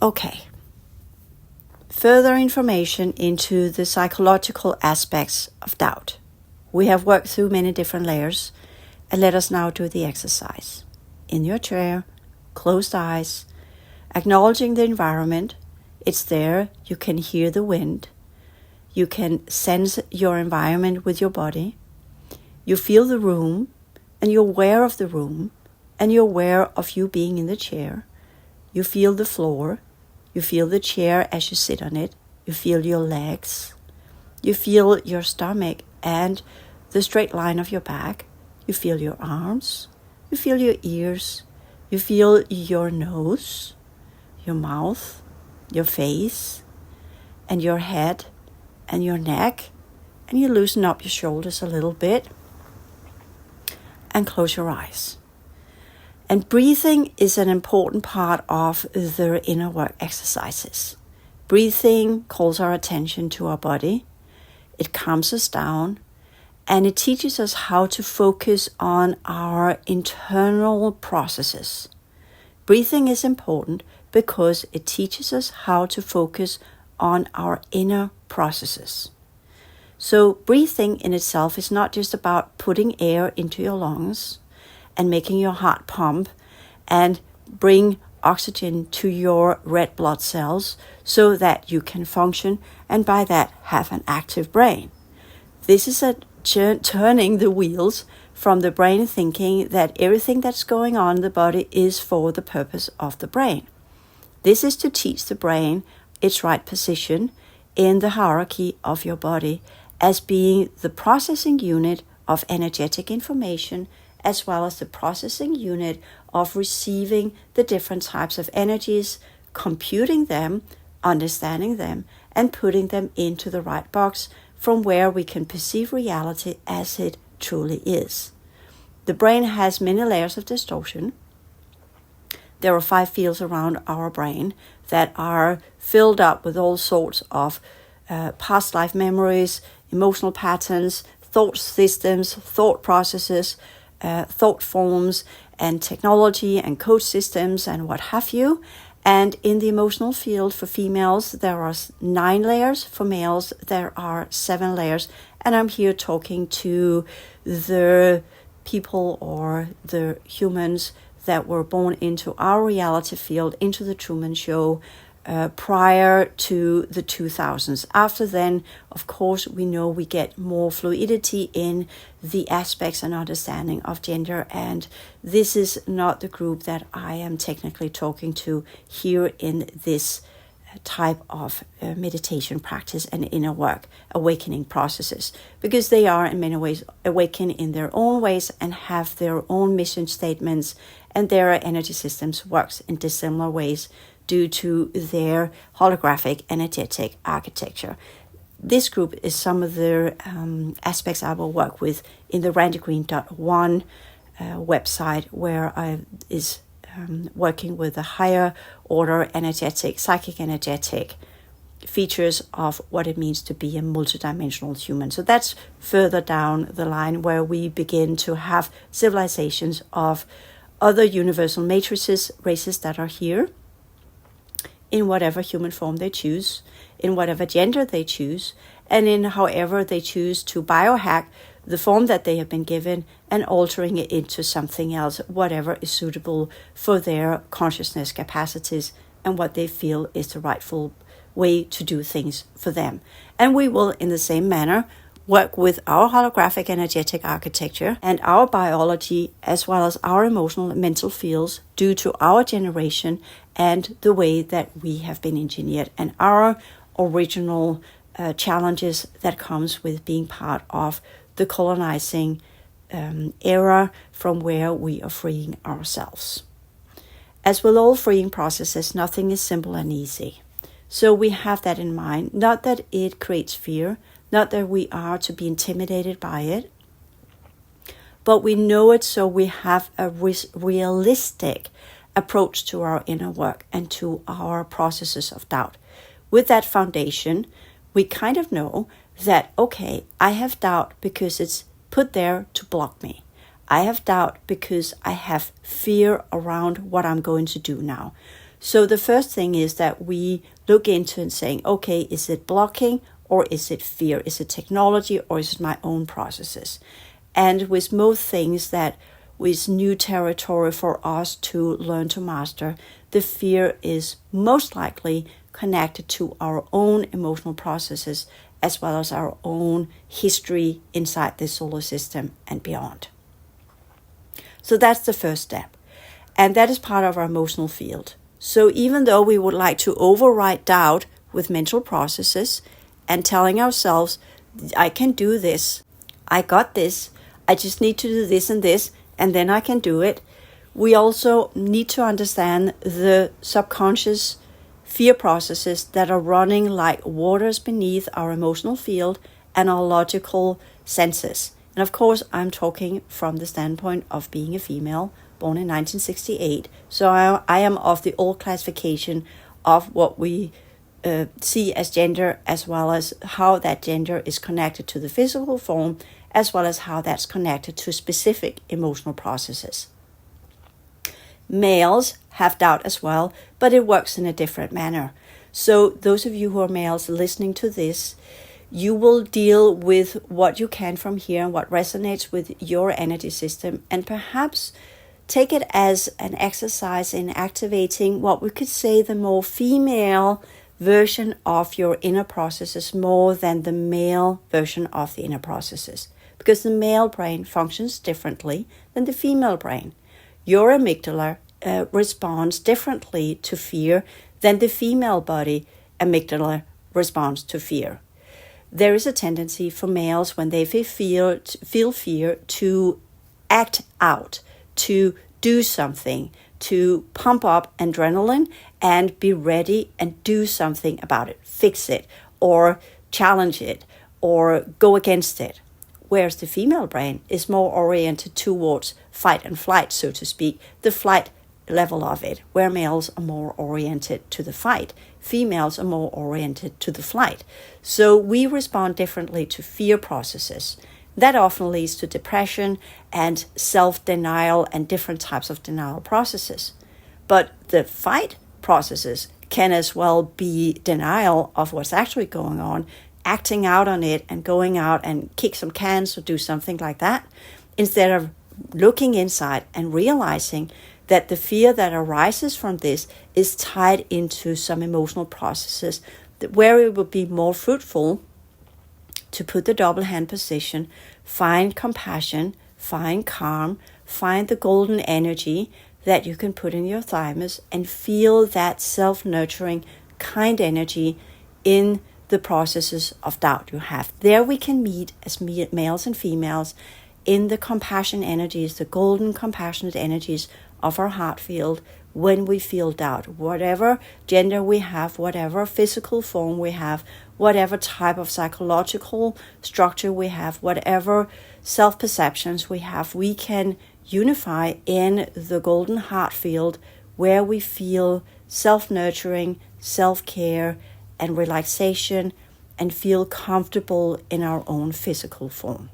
Okay. Further information into the psychological aspects of doubt. We have worked through many different layers, and let us now do the exercise. In your chair, closed eyes, acknowledging the environment. It's there. You can hear the wind. You can sense your environment with your body. You feel the room, and you're aware of the room, and you're aware of you being in the chair. You feel the floor. You feel the chair as you sit on it. You feel your legs. You feel your stomach and the straight line of your back. You feel your arms. You feel your ears. You feel your nose, your mouth, your face, and your head and your neck. And you loosen up your shoulders a little bit. And close your eyes. And breathing is an important part of the inner work exercises. Breathing calls our attention to our body. It calms us down. And it teaches us how to focus on our internal processes. Breathing is important because it teaches us how to focus on our inner processes. So breathing in itself is not just about putting air into your lungs and making your heart pump and bring oxygen to your red blood cells so that you can function and by that have an active brain. This is turning the wheels from the brain thinking that everything that's going on in the body is for the purpose of the brain. This is to teach the brain its right position in the hierarchy of your body as being the processing unit of energetic information as well as the processing unit of receiving the different types of energies, computing them, understanding them, and putting them into the right box from where we can perceive reality as it truly is. The brain has many layers of distortion. There are 5 fields around our brain that are filled up with all sorts of past life memories, emotional patterns, thought systems, thought processes, thought forms, and technology and code systems and what have you. And in the emotional field for females, there are 9 layers. For males, there are 7 layers. And I'm here talking to the people or the humans that were born into our reality field, into the Truman Show, prior to the 2000s. After then, of course, we know we get more fluidity in the aspects and understanding of gender. And this is not the group that I am technically talking to here in this type of meditation practice and inner work, awakening processes, because they are in many ways awakened in their own ways and have their own mission statements, and their energy systems works in dissimilar ways due to their holographic energetic architecture. This group is some of the aspects I will work with in the randigreen.one website, where I is working with the higher order energetic, psychic energetic features of what it means to be a multidimensional human. So that's further down the line where we begin to have civilizations of other universal matrices, races that are here in whatever human form they choose, in whatever gender they choose, and in however they choose to biohack the form that they have been given and altering it into something else, whatever is suitable for their consciousness capacities and what they feel is the rightful way to do things for them. And we will, in the same manner, work with our holographic energetic architecture and our biology, as well as our emotional and mental fields, due to our generation and the way that we have been engineered and our original challenges that comes with being part of the colonizing era from where we are freeing ourselves. As with all freeing processes, nothing is simple and easy. So we have that in mind, not that it creates fear, not that we are to be intimidated by it, but we know it so we have a realistic approach to our inner work and to our processes of doubt. With that foundation, we kind of know that, okay, I have doubt because it's put there to block me. I have doubt because I have fear around what I'm going to do now. So the first thing is that we look into and saying, okay, is it blocking or is it fear? Is it technology or is it my own processes? And with most things that with new territory for us to learn to master, the fear is most likely connected to our own emotional processes as well as our own history inside the solar system and beyond. So that's the first step. And that is part of our emotional field. So even though we would like to override doubt with mental processes and telling ourselves, I can do this, I got this, I just need to do this and then I can do it, we also need to understand the subconscious fear processes that are running like waters beneath our emotional field and our logical senses. And of course, I'm talking from the standpoint of being a female born in 1968. So I am of the old classification of what we see as gender, as well as how that gender is connected to the physical form, as well as how that's connected to specific emotional processes. Males have doubt as well, but it works in a different manner. So those of you who are males listening to this, you will deal with what you can from here and what resonates with your energy system, and perhaps take it as an exercise in activating what we could say the more female version of your inner processes more than the male version of the inner processes. Because the male brain functions differently than the female brain. Your amygdala responds differently to fear than the female body amygdala responds to fear. There is a tendency for males when they feel fear to act out, to do something, to pump up adrenaline and be ready and do something about it, fix it, or challenge it, or go against it. Whereas the female brain is more oriented towards fight and flight, so to speak, the flight level of it, where males are more oriented to the fight, females are more oriented to the flight. So we respond differently to fear processes. That often leads to depression and self-denial and different types of denial processes. But the fight processes can as well be denial of what's actually going on, acting out on it and going out and kick some cans or do something like that, instead of looking inside and realizing that the fear that arises from this is tied into some emotional processes where it would be more fruitful to put the double hand position, find compassion, find calm, find the golden energy that you can put in your thymus and feel that self-nurturing, kind energy in the processes of doubt you have. There we can meet as males and females in the compassion energies, the golden compassionate energies of our heart field when we feel doubt. Whatever gender we have, whatever physical form we have, whatever type of psychological structure we have, whatever self-perceptions we have, we can unify in the golden heart field where we feel self-nurturing, self-care, and relaxation, and feel comfortable in our own physical form.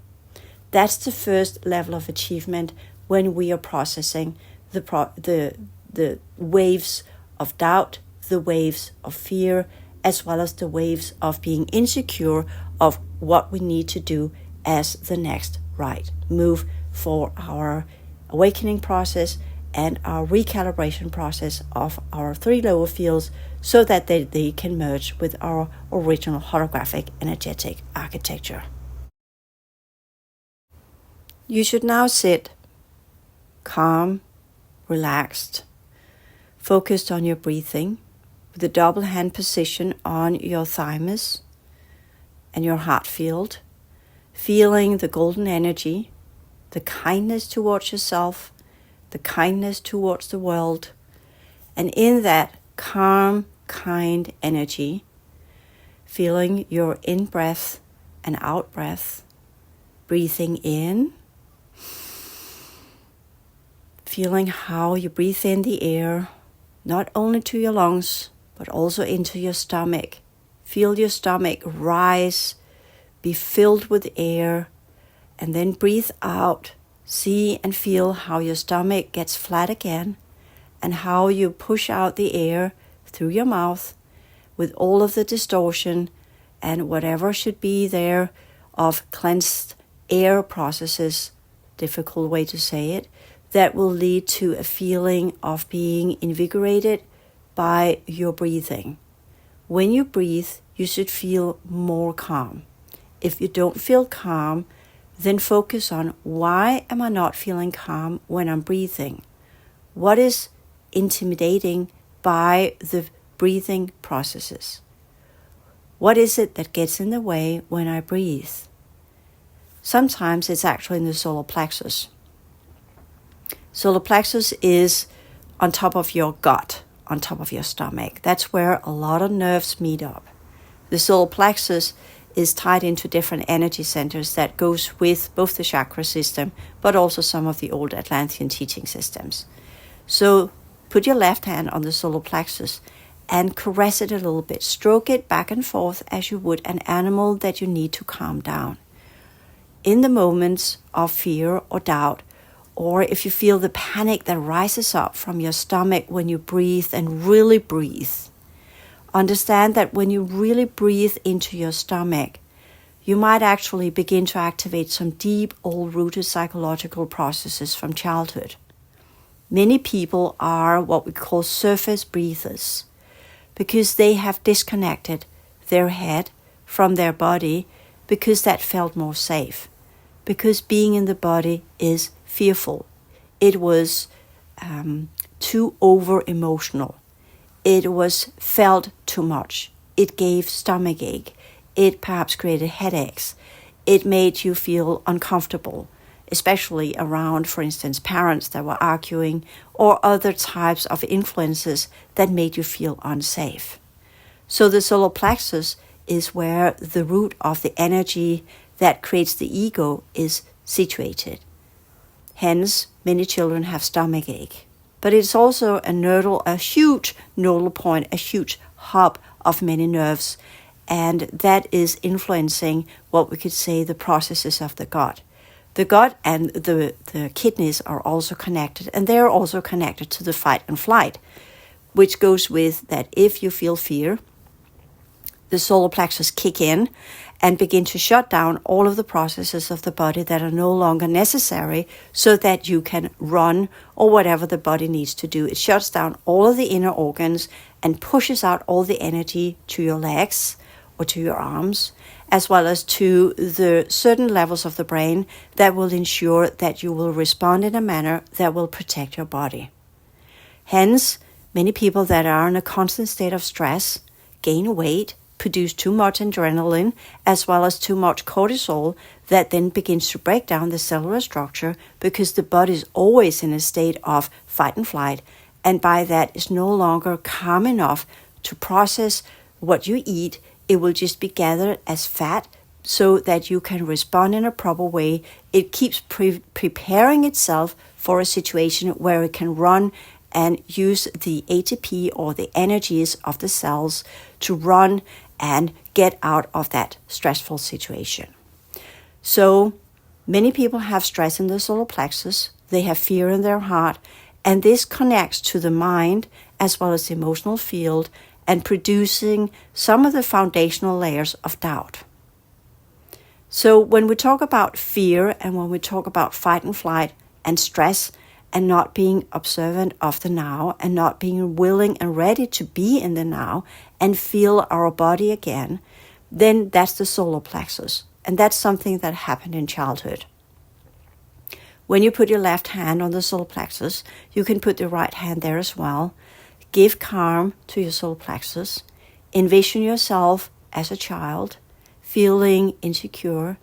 That's the first level of achievement when we are processing the waves of doubt, the waves of fear, as well as the waves of being insecure of what we need to do as the next right move for our awakening process and our recalibration process of our three lower fields so that they can merge with our original holographic energetic architecture. You should now sit calm, relaxed, focused on your breathing, with the double hand position on your thymus and your heart field, feeling the golden energy, the kindness towards yourself, the kindness towards the world, and in that calm, kind energy, feeling your in-breath and out-breath, breathing in, feeling how you breathe in the air, not only to your lungs, but also into your stomach. Feel your stomach rise, be filled with air, and then breathe out. See and feel how your stomach gets flat again, and how you push out the air through your mouth with all of the distortion and whatever should be there of cleansed air processes, difficult way to say it, that will lead to a feeling of being invigorated by your breathing. When you breathe, you should feel more calm. If you don't feel calm, then focus on, why am I not feeling calm when I'm breathing? What is intimidating by the breathing processes? What is it that gets in the way when I breathe? Sometimes it's actually in the solar plexus. Solar plexus is on top of your gut, on top of your stomach. That's where a lot of nerves meet up. The solar plexus is tied into different energy centers that goes with both the chakra system, but also some of the old Atlantean teaching systems. So put your left hand on the solar plexus and caress it a little bit. Stroke it back and forth as you would an animal that you need to calm down. In the moments of fear or doubt, or if you feel the panic that rises up from your stomach when you breathe and really breathe, understand that when you really breathe into your stomach, you might actually begin to activate some deep, old-rooted psychological processes from childhood. Many people are what we call surface breathers because they have disconnected their head from their body because that felt more safe. Because being in the body is fearful. It was too over-emotional. It was felt too much. It gave stomach ache. It perhaps created headaches. It made you feel uncomfortable, especially around, for instance, parents that were arguing or other types of influences that made you feel unsafe. So the solar plexus is where the root of the energy that creates the ego is situated. Hence, many children have stomach ache. But it's also a huge nodal point, a huge hub of many nerves, and that is influencing what we could say the processes of the gut. The gut and the kidneys are also connected, and they're also connected to the fight and flight, which goes with that if you feel fear, the solar plexus kick in and begin to shut down all of the processes of the body that are no longer necessary so that you can run or whatever the body needs to do. It shuts down all of the inner organs and pushes out all the energy to your legs or to your arms, as well as to the certain levels of the brain that will ensure that you will respond in a manner that will protect your body. Hence, many people that are in a constant state of stress gain weight, produce too much adrenaline as well as too much cortisol that then begins to break down the cellular structure because the body is always in a state of fight and flight, and by that is no longer calm enough to process what you eat. It will just be gathered as fat so that you can respond in a proper way. It keeps preparing itself for a situation where it can run and use the ATP or the energies of the cells to run and get out of that stressful situation. So many people have stress in the solar plexus. They have fear in their heart, and this connects to the mind as well as the emotional field and producing some of the foundational layers of doubt. So when we talk about fear and when we talk about fight and flight and stress and not being observant of the now and not being willing and ready to be in the now and feel our body again, then that's the solar plexus. And that's something that happened in childhood. When you put your left hand on the solar plexus, you can put the right hand there as well. Give calm to your solar plexus. Envision yourself as a child, feeling insecure,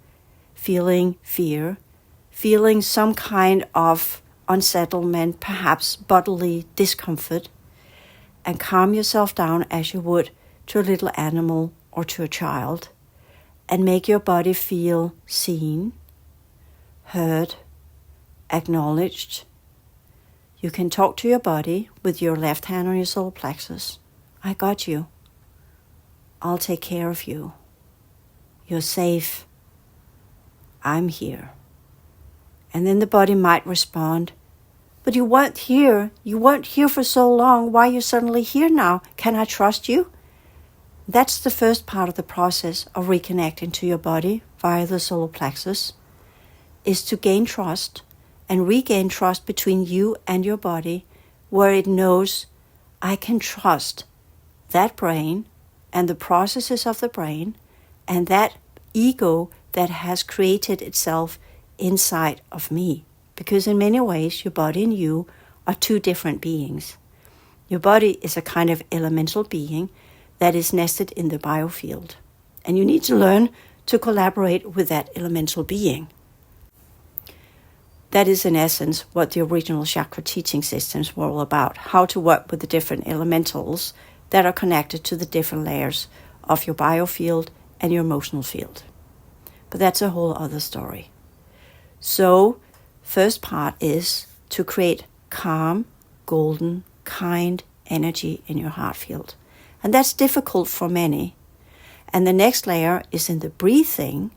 feeling fear, feeling some kind of unsettlement, perhaps bodily discomfort, and calm yourself down as you would to a little animal or to a child, and make your body feel seen, heard, acknowledged. You can talk to your body with your left hand on your solar plexus. I got you. I'll take care of you. You're safe. I'm here. And then the body might respond, But you weren't here. You weren't here for so long. Why are you suddenly here now? Can I trust you? That's the first part of the process of reconnecting to your body via the solar plexus, is to gain trust and regain trust between you and your body, where it knows, I can trust that brain and the processes of the brain and that ego that has created itself inside of me. Because in many ways, your body and you are two different beings. Your body is a kind of elemental being that is nested in the biofield. And you need to learn to collaborate with that elemental being. That is in essence what the original chakra teaching systems were all about, how to work with the different elementals that are connected to the different layers of your biofield and your emotional field. But that's a whole other story. So, first part is to create calm, golden, kind energy in your heart field. And that's difficult for many. And the next layer is in the breathing,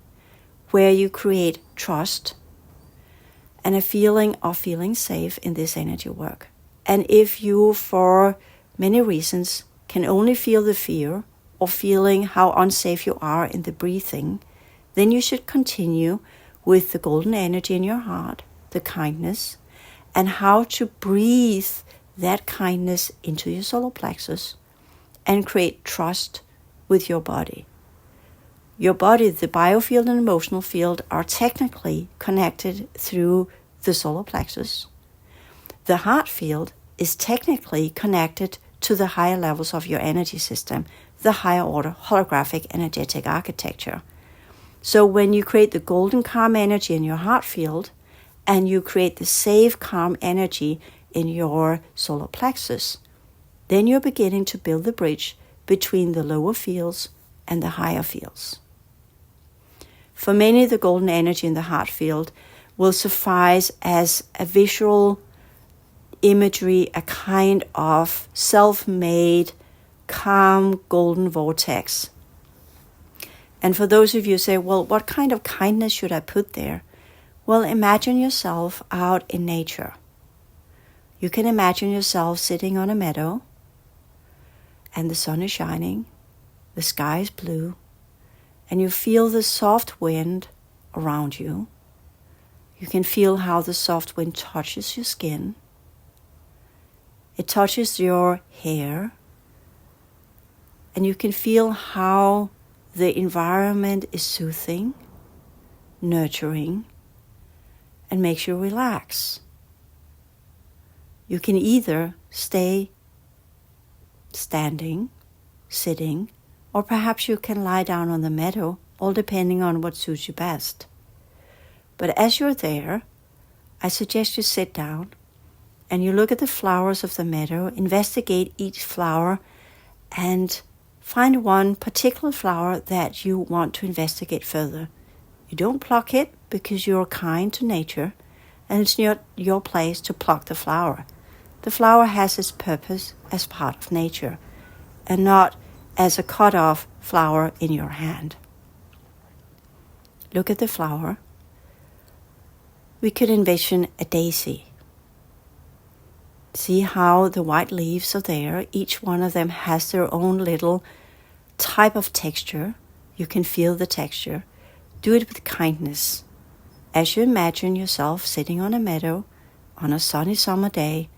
where you create trust and a feeling of feeling safe in this energy work. And if you, for many reasons, can only feel the fear or feeling how unsafe you are in the breathing, then you should continue with the golden energy in your heart, the kindness, and how to breathe that kindness into your solar plexus and create trust with your body. Your body, the biofield and emotional field, are technically connected through the solar plexus. The heart field is technically connected to the higher levels of your energy system, the higher order holographic energetic architecture. So when you create the golden calm energy in your heart field and you create the safe calm energy in your solar plexus, then you're beginning to build the bridge between the lower fields and the higher fields. For many, the golden energy in the heart field will suffice as a visual imagery, a kind of self-made, calm, golden vortex. And for those of you who say, well, what kind of kindness should I put there? Well, imagine yourself out in nature. You can imagine yourself sitting on a meadow, and the sun is shining, the sky is blue, and you feel the soft wind around you. You can feel how the soft wind touches your skin. It touches your hair, and you can feel how the environment is soothing, nurturing, and makes you relax. You can either stay standing, sitting, or perhaps you can lie down on the meadow, all depending on what suits you best. But as you're there, I suggest you sit down and you look at the flowers of the meadow, investigate each flower, and find one particular flower that you want to investigate further. You don't pluck it because you're kind to nature, and it's not your place to pluck the flower. The flower has its purpose as part of nature, and not as a cut-off flower in your hand. Look at the flower. We could envision a daisy. See how the white leaves are there. Each one of them has their own little type of texture. You can feel the texture. Do it with kindness. As you imagine yourself sitting on a meadow on a sunny summer day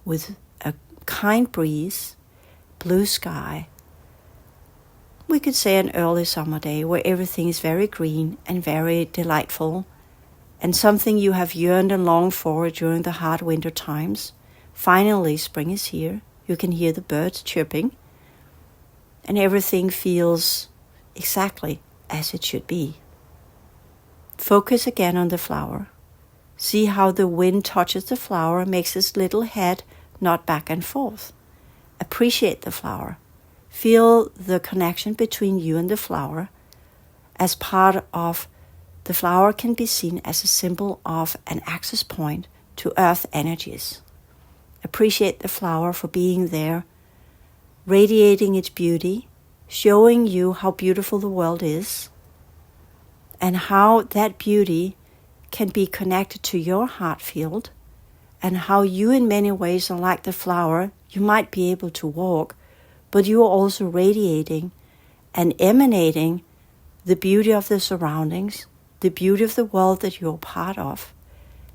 with a kind breeze, blue sky. We could say an early summer day where everything is very green and very delightful, and something you have yearned and longed for during the hard winter times. Finally, spring is here. You can hear the birds chirping, and everything feels exactly as it should be. Focus again on the flower. See how the wind touches the flower and makes its little head nod back and forth. Appreciate the flower. Feel the connection between you and the flower. As part of the flower can be seen as a symbol of an access point to earth energies. Appreciate the flower for being there, radiating its beauty, showing you how beautiful the world is, and how that beauty can be connected to your heart field and how you in many ways are like the flower. You might be able to walk, but you are also radiating and emanating the beauty of the surroundings, the beauty of the world that you're part of.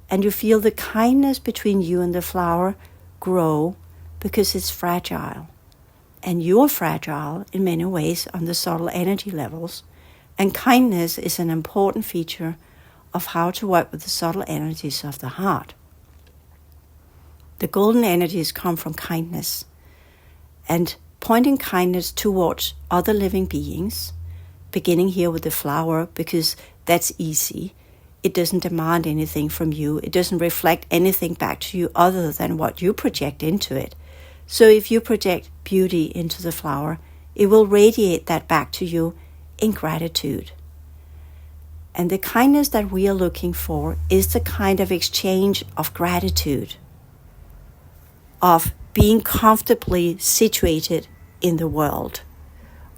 And you feel the kindness between you and the flower grow because it's fragile. And you're fragile in many ways on the subtle energy levels. And kindness is an important feature of how to work with the subtle energies of the heart. The golden energies come from kindness. And pointing kindness towards other living beings, beginning here with the flower, because that's easy. It doesn't demand anything from you. It doesn't reflect anything back to you other than what you project into it. So if you project beauty into the flower, it will radiate that back to you in gratitude. And the kindness that we are looking for is the kind of exchange of gratitude, of being comfortably situated in the world,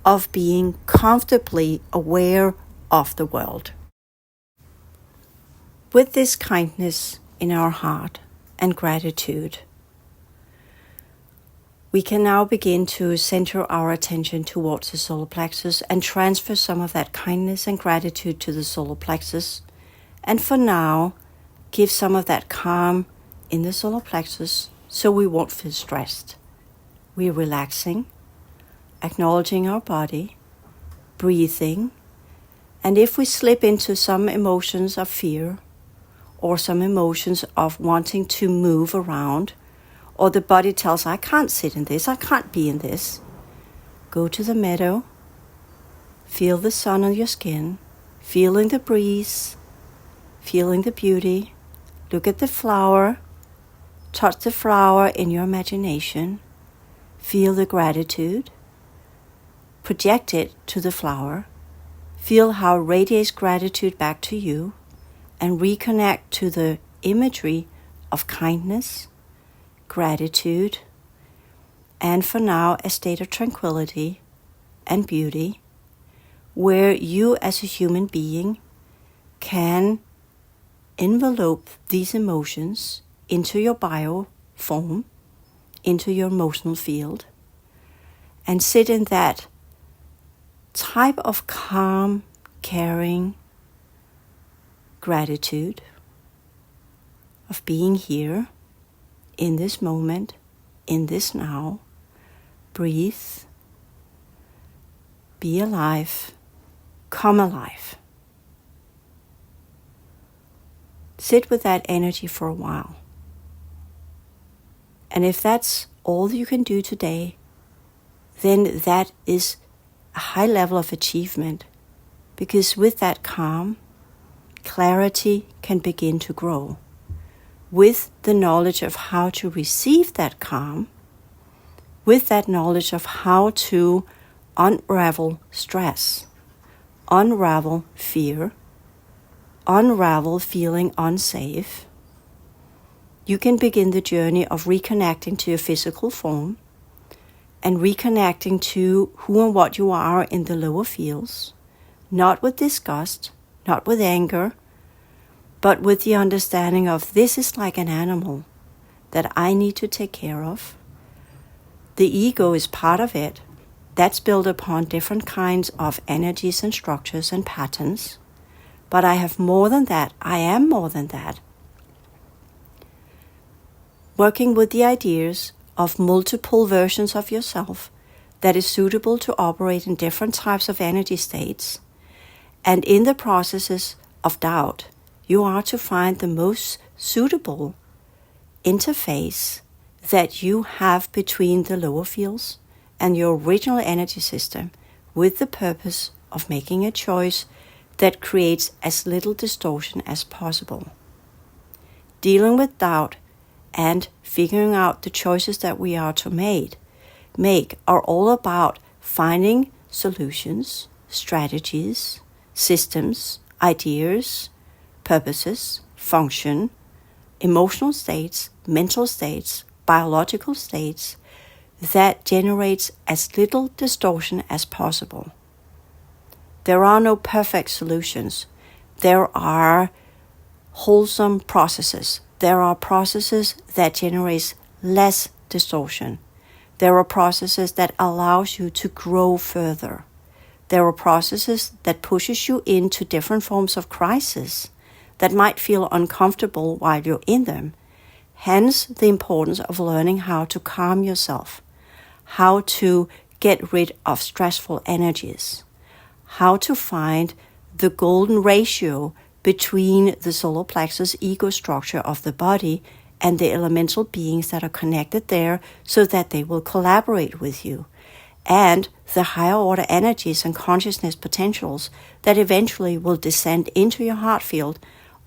of being comfortably aware of the world. With this kindness in our heart and gratitude, we can now begin to center our attention towards the solar plexus and transfer some of that kindness and gratitude to the solar plexus. And for now, give some of that calm in the solar plexus so we won't feel stressed. We're relaxing, acknowledging our body, breathing, and if we slip into some emotions of fear or some emotions of wanting to move around, or the body tells, I can't sit in this, I can't be in this, go to the meadow, feel the sun on your skin, feeling the breeze, feeling the beauty, look at the flower, touch the flower in your imagination, feel the gratitude, project it to the flower, feel how it radiates gratitude back to you, and reconnect to the imagery of kindness, gratitude, and for now a state of tranquility and beauty where you as a human being can envelope these emotions into your bio form, into your emotional field, and sit in that type of calm, caring gratitude of being here in this moment, in this now. Breathe, be alive, come alive. Sit with that energy for a while. And if that's all you can do today, then that is a high level of achievement, because with that calm, clarity can begin to grow. With the knowledge of how to receive that calm, with that knowledge of how to unravel stress, unravel fear, unravel feeling unsafe, you can begin the journey of reconnecting to your physical form and reconnecting to who and what you are in the lower fields, not with disgust, not with anger, but with the understanding of this is like an animal that I need to take care of. The ego is part of it. That's built upon different kinds of energies and structures and patterns. But I have more than that. I am more than that. Working with the ideas of multiple versions of yourself that is suitable to operate in different types of energy states. And in the processes of doubt, you are to find the most suitable interface that you have between the lower fields and your original energy system, with the purpose of making a choice that creates as little distortion as possible. Dealing with doubt and figuring out the choices that we are to make are all about finding solutions, strategies, systems, ideas, purposes, function, emotional states, mental states, biological states that generates as little distortion as possible. There are no perfect solutions. There are wholesome processes there are processes that generate less distortion. There are processes that allows you to grow further. There are processes that pushes you into different forms of crisis that might feel uncomfortable while you're in them. Hence, the importance of learning how to calm yourself, how to get rid of stressful energies, how to find the golden ratio between the solar plexus ego structure of the body and the elemental beings that are connected there so that they will collaborate with you, and the higher order energies and consciousness potentials that eventually will descend into your heart field,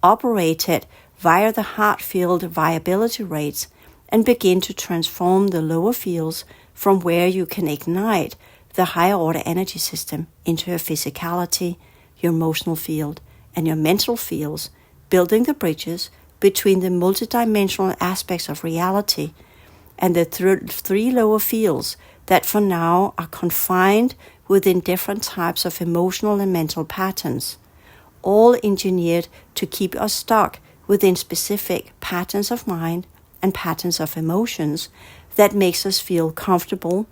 operated via the heart field viability rates, and begin to transform the lower fields from where you can ignite the higher order energy system into your physicality, your emotional field, and your mental fields, building the bridges between the multidimensional aspects of reality and the three lower fields that for now are confined within different types of emotional and mental patterns, all engineered to keep us stuck within specific patterns of mind and patterns of emotions that makes us feel comfortable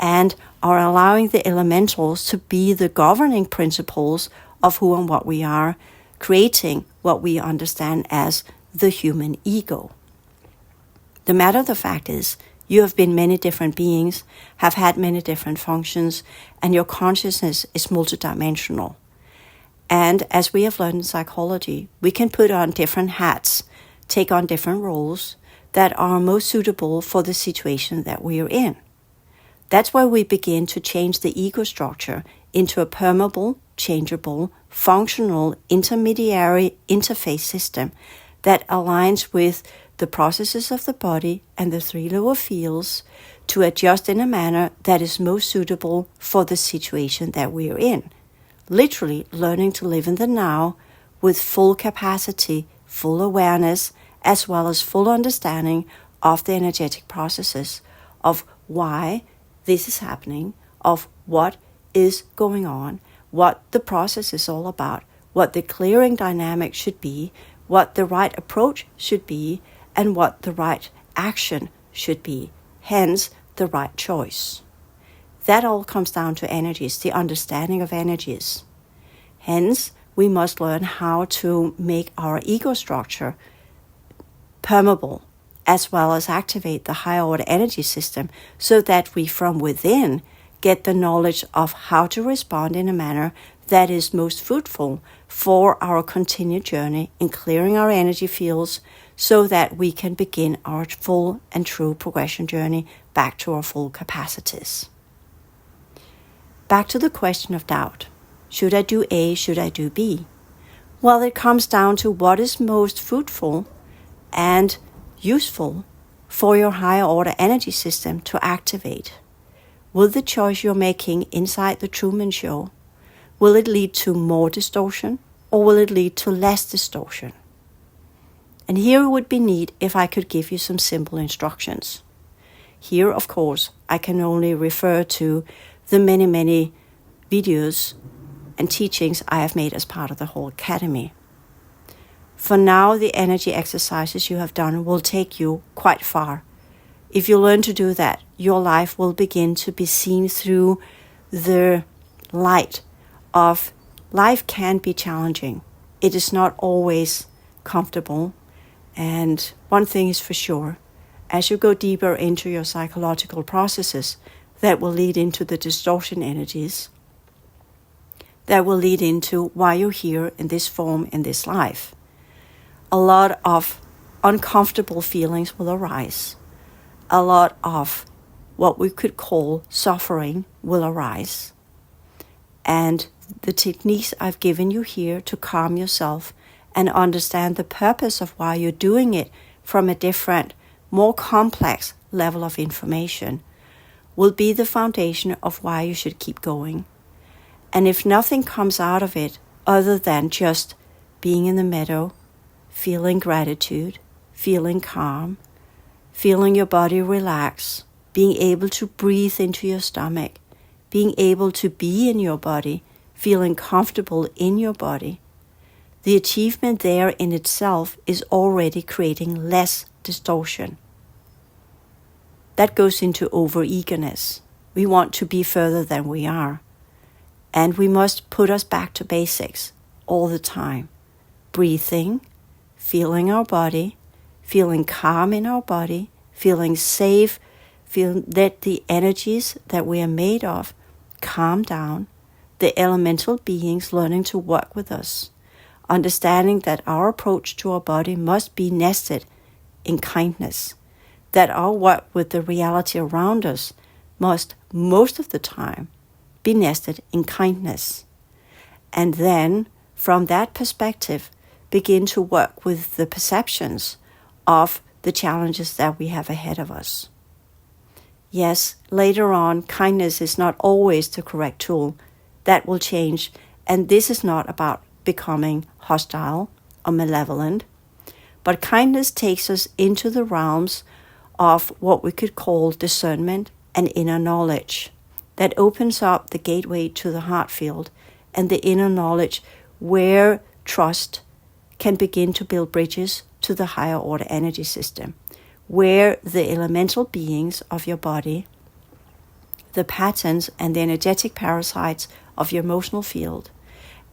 and are allowing the elementals to be the governing principles of who and what we are, creating what we understand as the human ego. The matter of the fact is, you have been many different beings, have had many different functions, and your consciousness is multidimensional. And as we have learned in psychology, we can put on different hats, take on different roles that are most suitable for the situation that we are in. That's why we begin to change the ego structure into a permeable, changeable, functional, intermediary interface system that aligns with the processes of the body and the three lower fields to adjust in a manner that is most suitable for the situation that we are in. Literally learning to live in the now with full capacity, full awareness, as well as full understanding of the energetic processes of why this is happening, of what is going on, what the process is all about, what the clearing dynamic should be, what the right approach should be, and what the right action should be, hence the right choice. That all comes down to energies, the understanding of energies. Hence, we must learn how to make our ego structure permeable, as well as activate the higher order energy system so that we from within get the knowledge of how to respond in a manner that is most fruitful for our continued journey in clearing our energy fields so that we can begin our full and true progression journey back to our full capacities. Back to the question of doubt. Should I do A? Should I do B? Well, it comes down to what is most fruitful and useful for your higher order energy system to activate. Will the choice you're making inside the Truman Show, will it lead to more distortion or will it lead to less distortion? And here it would be neat if I could give you some simple instructions. Here, of course, I can only refer to the many videos and teachings I have made as part of the HAL Academy. For now, the energy exercises you have done will take you quite far. If you learn to do that, your life will begin to be seen through the light of life can be challenging. It is not always comfortable. And one thing is for sure, as you go deeper into your psychological processes, that will lead into the distortion energies, that will lead into why you're here in this form, in this life. A lot of uncomfortable feelings will arise. A lot of what we could call suffering will arise. And the techniques I've given you here to calm yourself and understand the purpose of why you're doing it from a different, more complex level of information will be the foundation of why you should keep going. And if nothing comes out of it other than just being in the meadow, feeling gratitude, feeling calm, feeling your body relax, being able to breathe into your stomach, being able to be in your body, feeling comfortable in your body, the achievement there in itself is already creating less distortion. That goes into over-eagerness. We want to be further than we are. And we must put us back to basics all the time. Breathing, feeling our body, feeling calm in our body, feeling safe, let the energies that we are made of calm down, the elemental beings learning to work with us, understanding that our approach to our body must be nested in kindness, that our work with the reality around us must, most of the time, be nested in kindness. And then, from that perspective, begin to work with the perceptions of the challenges that we have ahead of us. Yes, later on, kindness is not always the correct tool. That will change, and this is not about becoming hostile or malevolent, but kindness takes us into the realms of what we could call discernment and inner knowledge. That opens up the gateway to the heart field and the inner knowledge where trust can begin to build bridges to the higher order energy system, where the elemental beings of your body, the patterns and the energetic parasites of your emotional field,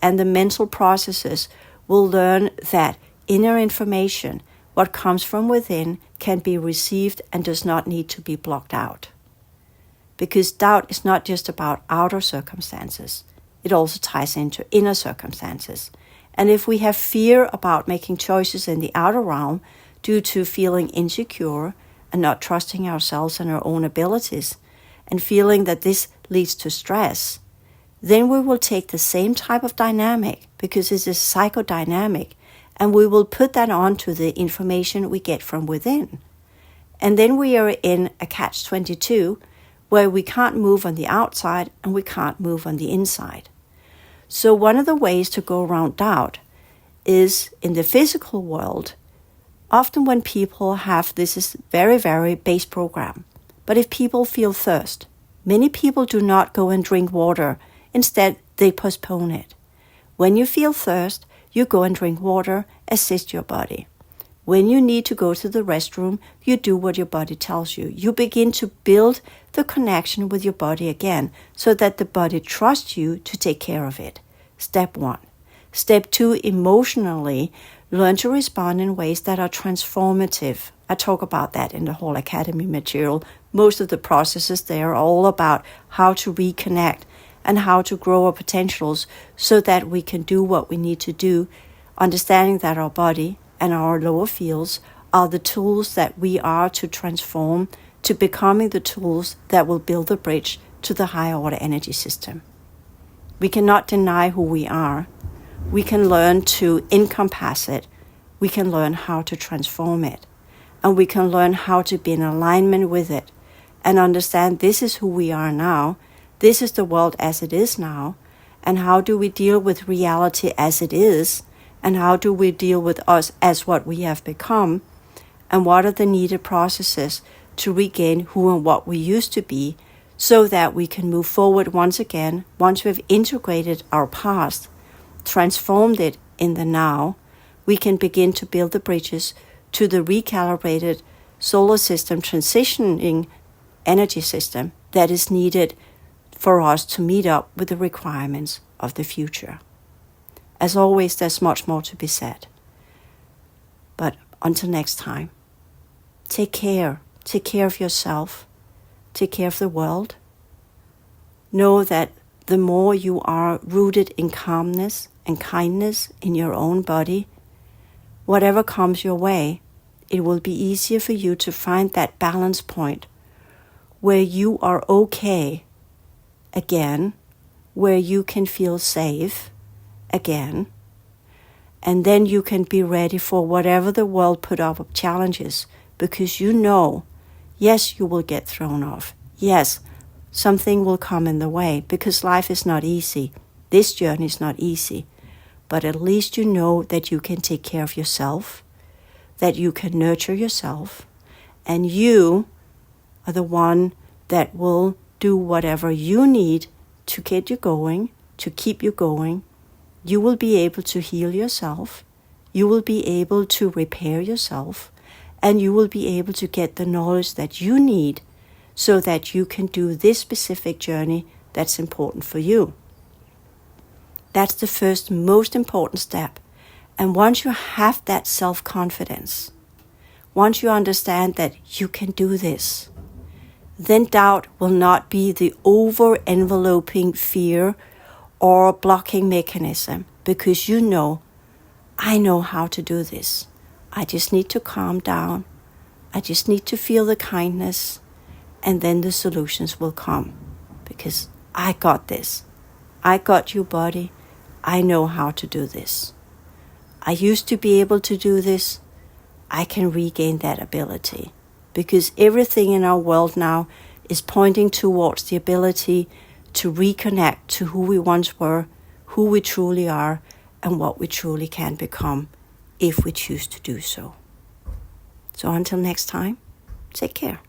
and the mental processes will learn that inner information, what comes from within, can be received and does not need to be blocked out. Because doubt is not just about outer circumstances, it also ties into inner circumstances. And if we have fear about making choices in the outer realm due to feeling insecure and not trusting ourselves and our own abilities, and feeling that this leads to stress, then we will take the same type of dynamic, because it is psychodynamic, and we will put that onto the information we get from within. And then we are in a catch-22, where we can't move on the outside and we can't move on the inside. So one of the ways to go around doubt is in the physical world. Often when people have, this is very, very base program, but if people feel thirst, many people do not go and drink water. Instead, they postpone it. When you feel thirst, you go and drink water, assist your body. When you need to go to the restroom, you do what your body tells you. You begin to build the connection with your body again, so that the body trusts you to take care of it. Step 1. Step 2, emotionally, learn to respond in ways that are transformative. I talk about that in the HAL Academy material. Most of the processes there are all about how to reconnect and how to grow our potentials so that we can do what we need to do, understanding that our body and our lower fields are the tools that we are to transform to becoming the tools that will build the bridge to the higher order energy system. We cannot deny who we are. We can learn to encompass it. We can learn how to transform it. And we can learn how to be in alignment with it and understand this is who we are now. This is the world as it is now. And how do we deal with reality as it is? And how do we deal with us as what we have become? And what are the needed processes to regain who and what we used to be, so that we can move forward once again, once we've integrated our past, transformed it in the now, we can begin to build the bridges to the recalibrated solar system transitioning energy system that is needed for us to meet up with the requirements of the future. As always, there's much more to be said. But until next time, take care. Take care of yourself. Take care of the world. Know that the more you are rooted in calmness and kindness in your own body, whatever comes your way, it will be easier for you to find that balance point where you are okay again, where you can feel safe again, and then you can be ready for whatever the world put up of challenges, because you know, yes, you will get thrown off. Yes, something will come in the way, because life is not easy. This journey is not easy. But at least you know that you can take care of yourself, that you can nurture yourself, and you are the one that will do whatever you need to get you going, to keep you going, you will be able to heal yourself, you will be able to repair yourself, and you will be able to get the knowledge that you need so that you can do this specific journey that's important for you. That's the first most important step. And once you have that self-confidence, once you understand that you can do this, then doubt will not be the over-enveloping fear or blocking mechanism, because you know, I know how to do this. I just need to calm down. I just need to feel the kindness, and then the solutions will come, because I got this. I got you, body. I know how to do this. I used to be able to do this. I can regain that ability, because everything in our world now is pointing towards the ability to reconnect to who we once were, who we truly are, and what we truly can become if we choose to do so. So until next time, take care.